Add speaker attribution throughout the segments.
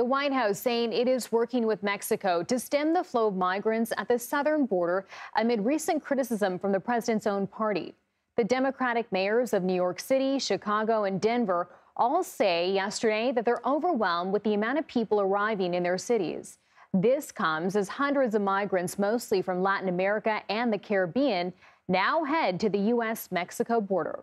Speaker 1: The White House saying it is working with Mexico to stem the flow of migrants at the southern border amid recent criticism from the president's own party. The Democratic mayors of New York City, Chicago, and Denver all say yesterday that they're overwhelmed with the amount of people arriving in their cities. This comes as hundreds of migrants, mostly from Latin America and the Caribbean, now head to the U.S.-Mexico border.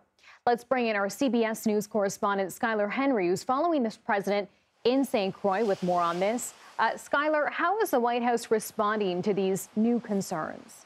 Speaker 1: Let's bring in our CBS News correspondent, Skylar Henry, who's following this president in St. Croix with more on this. Skylar, how is the White House responding to these new concerns?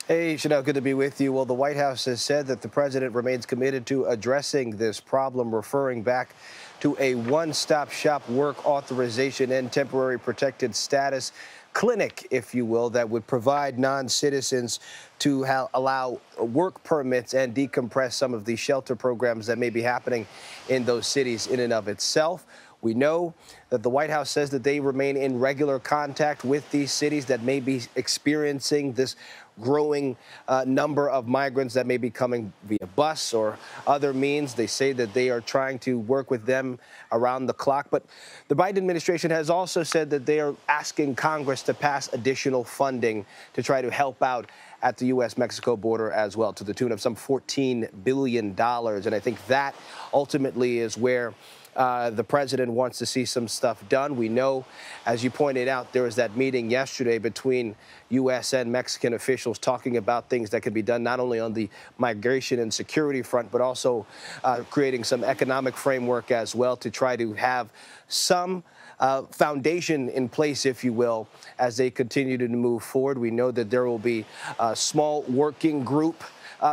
Speaker 2: Hey, Chanel, good to be with you. Well, the White House has said that the president remains committed to addressing this problem, referring back to a one-stop shop work authorization and temporary protected status clinic, if you will, that would provide non-citizens to allow work permits and decompress some of the shelter programs that may be happening in those cities in and of itself. We know that the White House says that they remain in regular contact with these cities that may be experiencing this growing number of migrants that may be coming via bus or other means. They say that they are trying to work with them around the clock. But the Biden administration has also said that they are asking Congress to pass additional funding to try to help out at the U.S.-Mexico border as well, to the tune of some $14 billion. And I think that ultimately is where the president wants to see some stuff done. We know, as you pointed out, there was that meeting yesterday between U.S. and Mexican officials talking about things that could be done not only on the migration and security front, but also creating some economic framework as well to try to have some foundation in place, if you will, as they continue to move forward. We know that there will be a small working group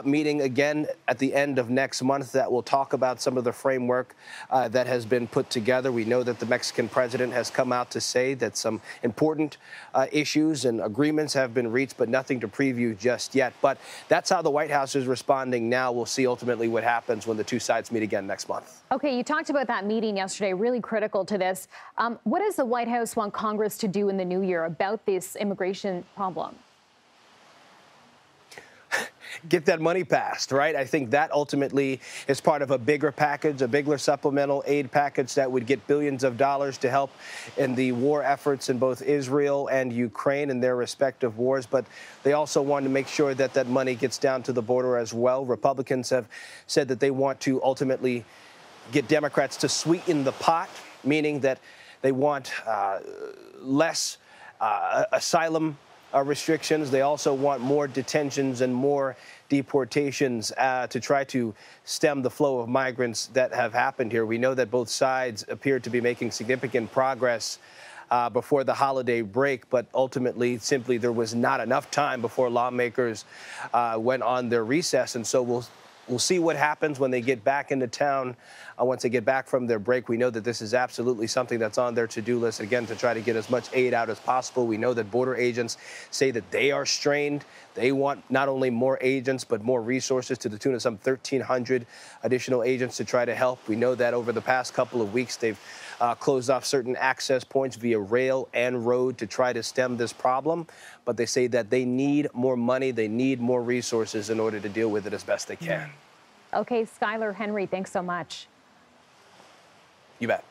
Speaker 2: meeting again at the end of next month that will talk about some of the framework that has been put together. We know that the Mexican president has come out to say that some important issues and agreements have been reached, but nothing to preview just yet. But that's how the White House is responding now. We'll see ultimately what happens when the two sides meet again next month.
Speaker 1: Okay, you talked about that meeting yesterday, really critical to this. What does the White House want Congress to do in the new year about this immigration problem?
Speaker 2: Get that money passed, right? I think that ultimately is part of a bigger package, a bigger supplemental aid package that would get billions of dollars to help in the war efforts in both Israel and Ukraine in their respective wars. But they also want to make sure that that money gets down to the border as well. Republicans have said that they want to ultimately get Democrats to sweeten the pot, meaning that they want less asylum restrictions. They also want more detentions and more deportations to try to stem the flow of migrants that have happened here. We know that both sides appear to be making significant progress before the holiday break, but ultimately, simply, there was not enough time before lawmakers went on their recess. And so we'll see what happens when they get back into town. Once they get back from their break, we know that this is absolutely something that's on their to-do list, again, to try to get as much aid out as possible. We know that border agents say that they are strained. They want not only more agents, but more resources to the tune of some 1,300 additional agents to try to help. We know that over the past couple of weeks, they've closed off certain access points via rail and road to try to stem this problem. But they say that they need more money, they need more resources in order to deal with it as best they can.
Speaker 1: Okay, Skylar Henry, thanks so much.
Speaker 2: You bet.